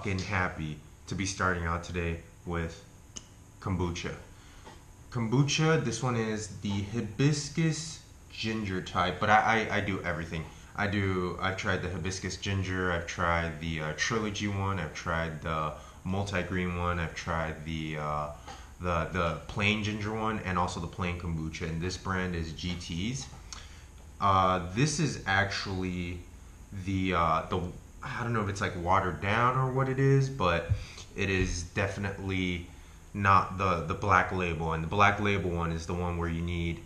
fucking happy to be starting out today with kombucha. Kombucha, this one is the hibiscus ginger type, but I do everything. I've tried the hibiscus ginger, I've tried the trilogy one, I've tried the multi-green one, I've tried the plain ginger one, and also the plain kombucha. And this brand is GT's. This is actually the I don't know if it's like watered down or what it is, but it is definitely not the black label. And the black label one is the one where you need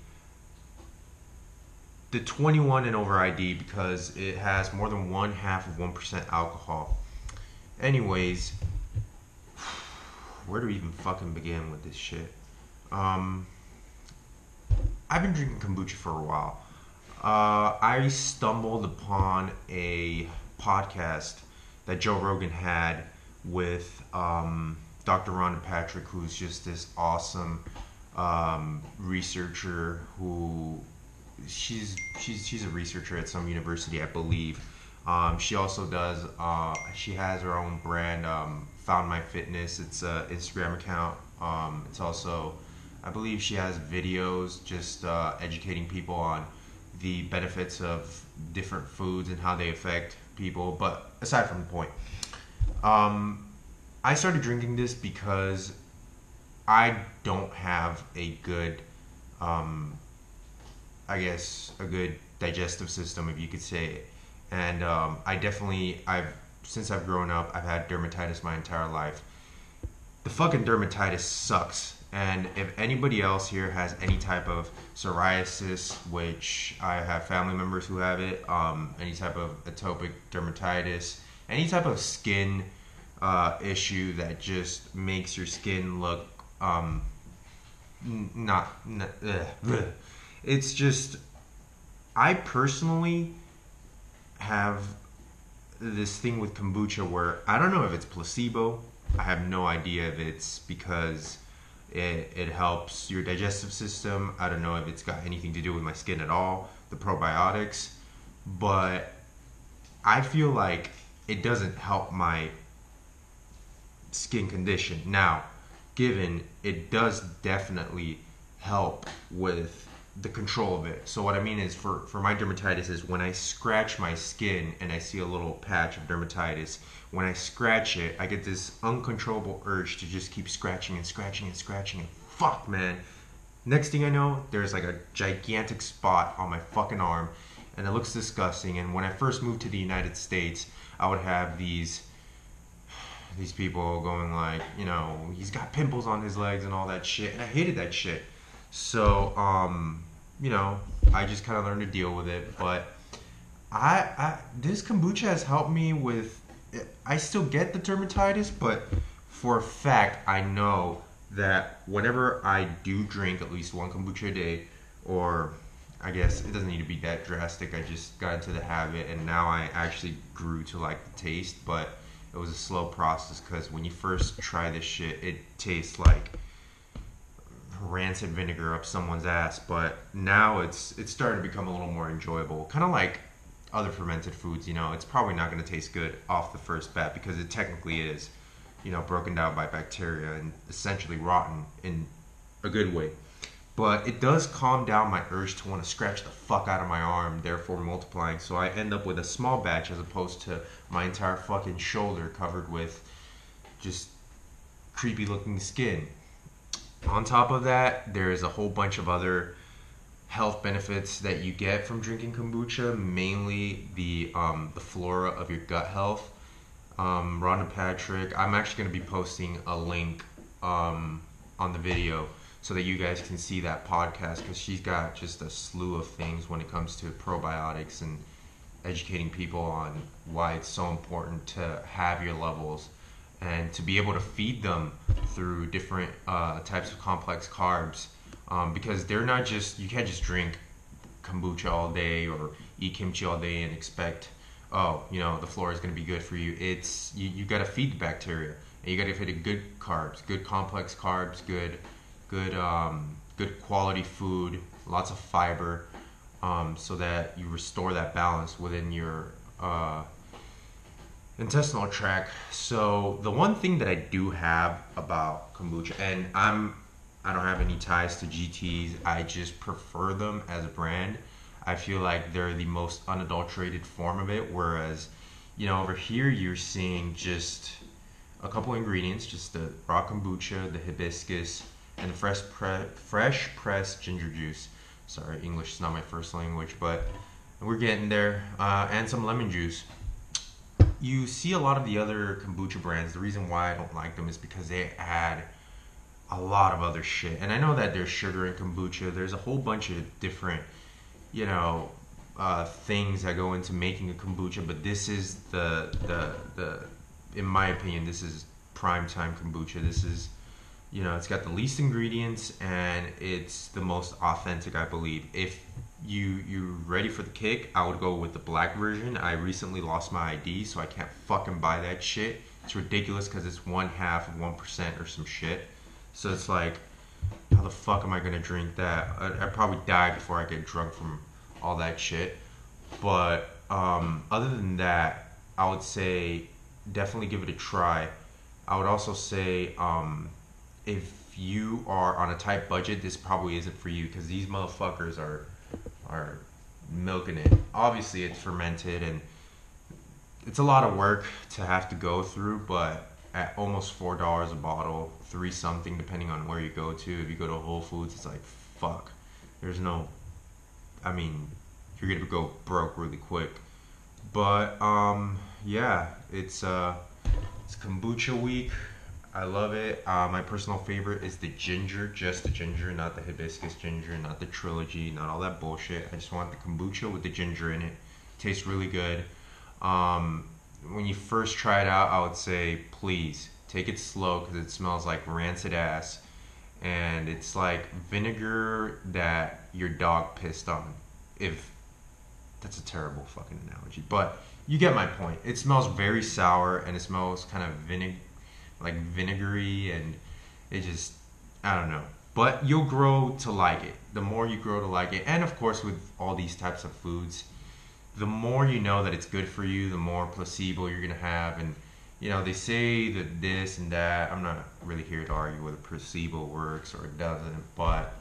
the 21 and over ID because it has more than 0.5% alcohol. Anyways, where do we even fucking begin with this shit? I've been drinking kombucha for a while. I stumbled upon a podcast that Joe Rogan had with Dr. Rhonda Patrick, who's just this awesome researcher who she's a researcher at some university, I believe. She also does she has her own brand, Found My Fitness. It's an Instagram account. It's also, I believe she has videos just educating people on the benefits of different foods and how they affect people. But aside from the point, I started drinking this because I don't have a good, I guess, a good digestive system, if you could say it. And since I've grown up, I've had dermatitis my entire life. The fucking dermatitis sucks. And if anybody else here has any type of psoriasis, which I have family members who have it, any type of atopic dermatitis, any type of skin issue that just makes your skin look it's just, I personally have this thing with kombucha where I don't know if it's placebo. I have no idea if it's because it helps your digestive system. I don't know if it's got anything to do with my skin at all, the probiotics, but I feel like it doesn't help my skin condition. Now, given it does definitely help with the control of it. So what I mean is for my dermatitis is when I scratch my skin and I see a little patch of dermatitis, when I scratch it, I get this uncontrollable urge to just keep scratching and scratching and scratching and fuck, man. Next thing I know, there's like a gigantic spot on my fucking arm and it looks disgusting. And when I first moved to the United States, I would have these people going like, you know, he's got pimples on his legs and all that shit. And I hated that shit. So, you know, I just kind of learned to deal with it. But this kombucha has helped me with, I still get the dermatitis, but for a fact, I know that whenever I do drink at least one kombucha a day, or I guess it doesn't need to be that drastic, I just got into the habit and now I actually grew to like the taste, but it was a slow process because when you first try this shit, it tastes like rancid vinegar up someone's ass, but now it's starting to become a little more enjoyable, kind of like other fermented foods. You know, it's probably not going to taste good off the first bat because it technically is, you know, broken down by bacteria and essentially rotten in a good way, but it does calm down my urge to want to scratch the fuck out of my arm, therefore multiplying. So I end up with a small batch as opposed to my entire fucking shoulder covered with just creepy looking skin. On top of that, there's a whole bunch of other health benefits that you get from drinking kombucha, mainly the flora of your gut health. Rhonda Patrick, I'm actually going to be posting a link on the video so that you guys can see that podcast because she's got just a slew of things when it comes to probiotics and educating people on why it's so important to have your levels and to be able to feed them through different types of complex carbs, because they're not just, you can't just drink kombucha all day or eat kimchi all day and expect, oh, you know, the flora is going to be good for you. It's you got to feed the bacteria and you got to feed it good carbs, good complex carbs, good quality food, lots of fiber, so that you restore that balance within your intestinal tract. So the one thing that I do have about kombucha, and I don't have any ties to GTs. I just prefer them as a brand. I feel like they're the most unadulterated form of it. Whereas, over here you're seeing just a couple ingredients, just the raw kombucha, the hibiscus, and the fresh pressed ginger juice. Sorry, English is not my first language, but we're getting there. And some lemon juice. You see a lot of the other kombucha brands. The reason why I don't like them is because they add a lot of other shit. And I know that there's sugar in kombucha. There's a whole bunch of different, things that go into making a kombucha. But this is the in my opinion, this is prime time kombucha. This is, it's got the least ingredients and it's the most authentic, I believe. If you're ready for the kick, I would go with the black version. I recently lost my ID, so I can't fucking buy that shit. It's ridiculous because it's 1/2 of 1% or some shit. So it's like, how the fuck am I gonna drink that? I'd probably die before I get drunk from all that shit. But other than that, I would say definitely give it a try. I would also say if you are on a tight budget, this probably isn't for you because these motherfuckers are milking it. Obviously, it's fermented and it's a lot of work to have to go through, but at almost $4 a bottle, three something depending on where you go to. If you go to Whole Foods, it's like fuck. There's no, I mean, you're gonna go broke really quick. But yeah, it's kombucha week. I love it. My personal favorite is the ginger, just the ginger, not the hibiscus ginger, not the trilogy, not all that bullshit. I just want the kombucha with the ginger in it. Tastes really good. When you first try it out, I would say please take it slow because it smells like rancid ass, and it's like vinegar that your dog pissed on. If that's a terrible fucking analogy, but you get my point. It smells very sour and it smells kind of vinegary, and it just, I don't know. But you'll grow to like it. The more you grow to like it, and of course with all these types of foods, the more you know that it's good for you, the more placebo you're gonna have. And they say that this and that. I'm not really here to argue whether placebo works or it doesn't, but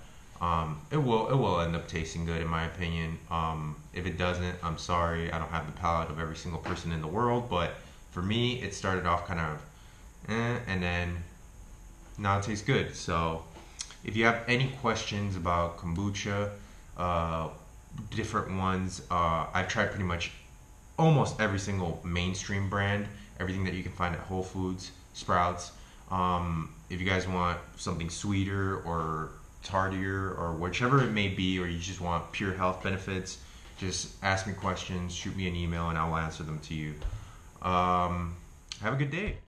it will end up tasting good in my opinion. If it doesn't, I'm sorry. I don't have the palate of every single person in the world, but for me, it started off kind of and then now it tastes good. So if you have any questions about kombucha, different ones, I've tried pretty much almost every single mainstream brand, everything that you can find at Whole Foods, Sprouts. If you guys want something sweeter or tardier or whichever it may be, or you just want pure health benefits, just ask me questions, shoot me an email, and I'll answer them to you. Have a good day.